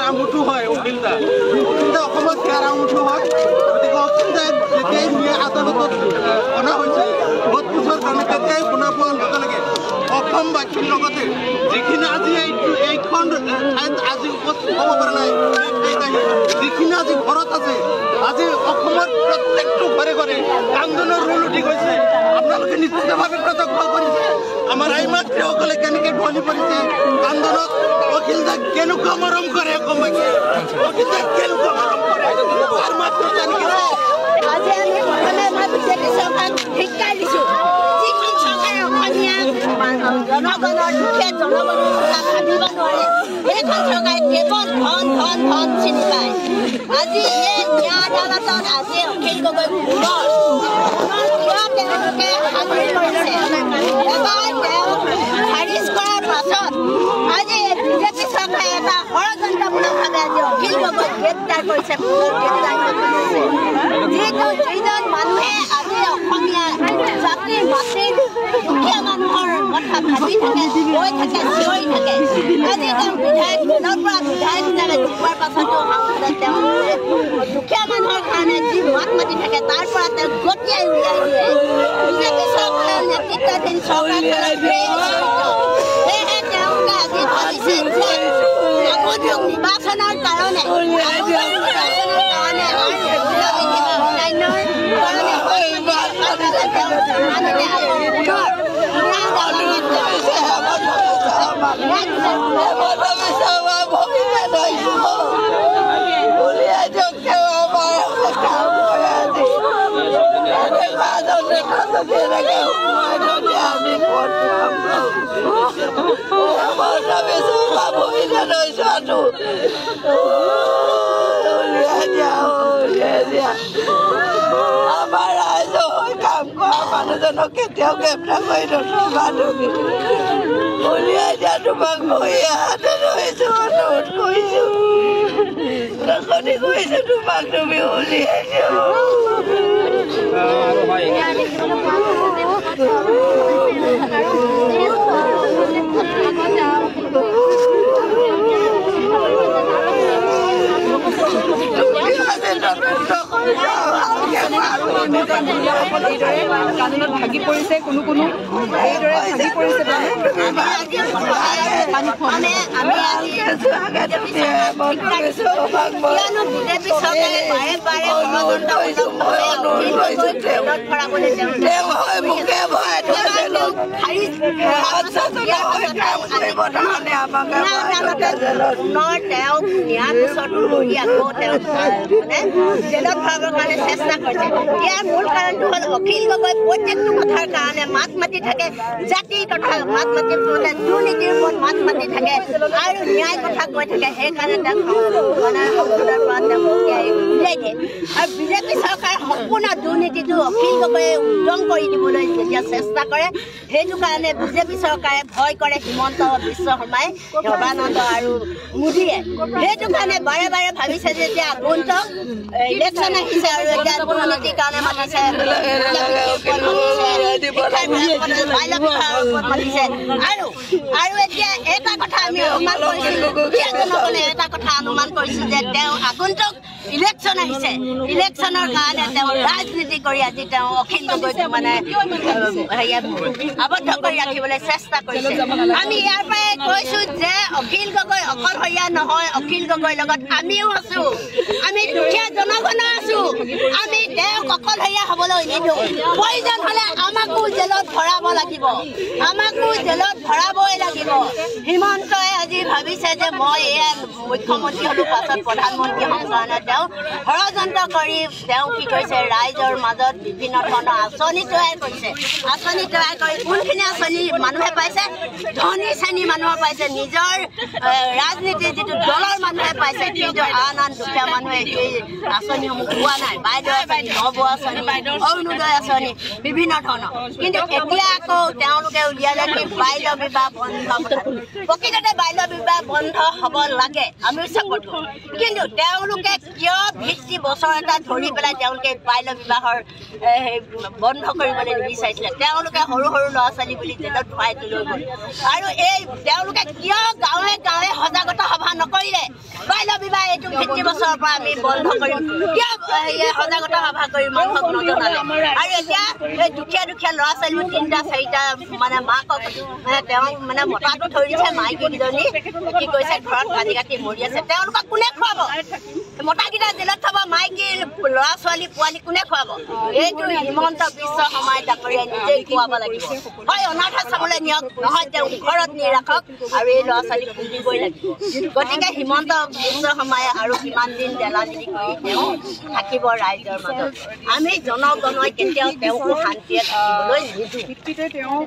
আঙুঠু হয় অখিলদা অসমত হিয়াৰ আঙুঠু হয় গতিকে অখিলদাই যেতিয়াই নিয়ে আদালতত অনা হৈছে ৩২ বছৰ কাৰণে তেতিয়াই শুনা পোৱাৰ লগে লগে অসমবাসীৰ লগতে যিখিনি আজি এইখন ঠাইত আজি উপস্থিত হ'ব পৰা নাই যিখিনি আজি ঘৰত আছে আজি অসমৰ প্ৰত্যেকটো ঘৰে ঘৰে কান্দোনৰ ৰোল উঠি গৈছে আপোনালোকে নিশ্চিতভাৱে প্ৰত্যক্ষ কৰিছে আমাৰ আই মাতৃসকলে কেনেকৈ ঢলি পৰিছে কান্দোনত অখিলদাক কেনেকুৱা মৰম কৰে অসমবাসীয়ে অখিলদাক কেনেকুৱা মৰম কৰে তাৰ মাত্ৰ কেনেকৈ আজি আমি প্ৰথমে বিজেপি চৰকাৰক ধিক্কাৰ দিছোঁ যিখন চৰকাৰে অসমীয়া জনগণৰ দুখীয়া জনগণৰ কথা ভাবিব নোৱাৰে সেইখন চৰকাৰে কেৱল ধন ধন ধন চিনি পায় আজি এই ন্যায় আদালতত আজি অখিল গগৈ পুনৰ তেওঁলোকে সাজৰি কৰিছে এবাৰ তেওঁ খাৰিজ কৰাৰ পাছত আজি বিজেপি চৰকাৰে এটা ষড়যন্ত্ৰমূলকভাৱে আজি অখিল গগৈক গ্ৰেপ্তাৰ কৰিছে যিজন মানুহে আজি অসমীয়া জাতিৰ মাতৃৰ দুখীয়া মানুহৰ কথা ভাবি থাকে কৈ থাকে চিঞৰি থাকে আজি তেওঁ বিধায়ক দলৰ পৰা বিধায়ক হিচাপে জিকোৱাৰ পাছতো তেওঁ দুখীয়া মানুহৰ কাৰণে যি মাত মাতি থাকে তাৰ পৰা তেওঁ গতিয়াই উলিয়াই দিয়ে বিজেপি চৰকাৰৰ নেতৃত্বাধীন চৰকাৰখনৰ সেয়েহে তেওঁলোকে আজি ভাবিছে যে আগন্তুক নিৰ্বাচনৰ কাৰণে আমাৰ ৰাইজৰ হৈ কাম কৰা মানুহজনক কেতিয়াও গ্ৰেপ্তাৰ কৰি নথবাতোগি উলিয়াই দিয়া তোমাক মই হাতে ধৰিছো অনুৰোধ কৰিছো কাকতি কৰিছো তোমাক তুমি উলিয়াই দিয়া কান্দোনত ভাগি পৰিছে কোনো কোনো এইদৰে ভাগি পৰিছে জেলত ভৰাবৰ কাৰণে চেষ্টা কৰিছে ইয়াৰ মূল কাৰণটো হ'ল অখিল গগৈ প্ৰত্যেকটো কথাৰ কাৰণে মাত মাতি থাকে জাতিৰ কথা মাত মাতি দুৰ্নীতিৰ ওপৰত মাত মাতি থাকে আৰু ন্যায় কথা কৈ থাকে সেইকাৰণে তেওঁক সংসদৰ পৰা তেওঁ উলিয়াই দিয়ে আৰু বিজেপি চৰকাৰে সম্পূৰ্ণ দুৰ্নীতিটো অখিল গগৈয়ে উদং কৰি দিবলৈ যেতিয়া চেষ্টা কৰে সেইটো কাৰণে বিজেপি চৰকাৰে ভয় কৰে হিমন্ত বিশ্ব শৰ্মাই সৰ্বানন্দ আৰু মোদীয়ে সেইটো কাৰণে বাৰে বাৰে ভাবিছে যে এতিয়া আগন্তুক ইলেকশ্যন আহিছে আৰু এতিয়া দুৰ্নীতিৰ কাৰণে মাতিছে আৰু এতিয়া এটা কথা আমি অনুমান কৰিছিলোঁ এটা কথা অনুমান কৰিছোঁ যে তেওঁ আগন্তুক ইলেকশ্যন আহিছে ইলেকশ্যনৰ কাৰণে তেওঁ ৰাজনীতি কৰি আজি তেওঁ অখিল গগৈক মানে আবদ্ধ কৰি ৰাখিবলৈ চেষ্টা কৰিছে আমি ইয়াৰ পৰাই কৈছোঁ যে অখিল গগৈ অকলশৰীয়া নহয় অখিল গগৈৰ লগত আমিও আছোঁ আমি দুখীয়া জনগণো আছোঁ আমি তেওঁক অকলশৰীয়া হ'বলৈ নিদিওঁ প্ৰয়োজন হ'লে আমাকো জেলত ভৰাব লাগিব আমাকো জেলত ভৰাবই লাগিব হিমন্তই আজি ভাবিছে যে মই এয়া মুখ্যমন্ত্ৰী হ'লো পাছত প্ৰধানমন্ত্ৰী হ'ম কাৰণে তেওঁ ষড়যন্ত্ৰ কৰি তেওঁ কি কৰিছে ৰাইজৰ মাজত বিভিন্ন ধৰণৰ আঁচনি তৈয়াৰ কৰিছে আঁচনি তৈয়াৰ কৰি কোনখিনি আঁচনি মানুহে পাইছে ধনী শ্ৰেণী মানুহে পাইছে নিজৰ ৰাজনীতিৰ যিটো দলৰ মানুহে পাইছে কিন্তু আন আন দুখীয়া মানুহে এই আঁচনিসমূহ পোৱা নাই বাইদেউ আঁচনি নব আঁচনি অৰুণোদয় আঁচনি বিভিন্ন ধৰণৰ কিন্তু এতিয়া আকৌ তেওঁলোকে উলিয়ালে কি বাল্য বিবাহ বন্ধ প্ৰকৃততে বাল্য বিবাহ বন্ধ হ'ব লাগে আমিও চাপৰ্ট কৰোঁ কিন্তু তেওঁলোকে কিয় 20 বছৰ এটা ধৰি পেলাই তেওঁলোকে বাল্য বিবাহৰ বন্ধ কৰিবলৈ নিবিচাৰিছিলে তেওঁলোকে সৰু সৰু ল'ৰা ছোৱালী বুলি জেলত ভৰাই লৈ গ'ল আৰু এই তেওঁলোকে কিয় গাঁৱে গাঁৱে সজাগতা সভা নকৰিলে বাল্য বিবাহ এইটো 20 বছৰৰ পৰা আমি বন্ধ কৰিম কিয় সজাগতা সভা কৰি মানুহক নজনালে আৰু এতিয়া এই দুখীয়া দুখীয়া ল'ৰা ছোৱালী 3টা 4টা মানে মাকক তেওঁ মানে মতাটো ধৰিছে মাইকীকেইজনী কি কৈছে ঘৰত ভাজি কাটি মৰি আছে তেওঁলোকক কোনে খুৱাব মতাকেইটা জেলত থব মাইকী ল'ৰা ছোৱালী পোৱালি কোনে খুৱাব এইটো হিমন্ত বিশ্ব শৰ্মাই ডাঙৰীয়াই নিজেই খুৱাব লাগিব হয় অনাথ আশ্ৰমলৈ নিয়ক নহয় তেওঁ ঘৰত নি ৰাখক আৰু এই ল'ৰা ছোৱালী পুহিবই লাগিব গতিকে হিমন্ত বিশ্ব শৰ্মাই আৰু কিমান দিন দেলালিলি কৰি তেওঁ থাকিব ৰাইজৰ মাজত আমি জনগণই কেতিয়াও তেওঁকো শান্তিৰে থাকিবলৈ নিদিওঁ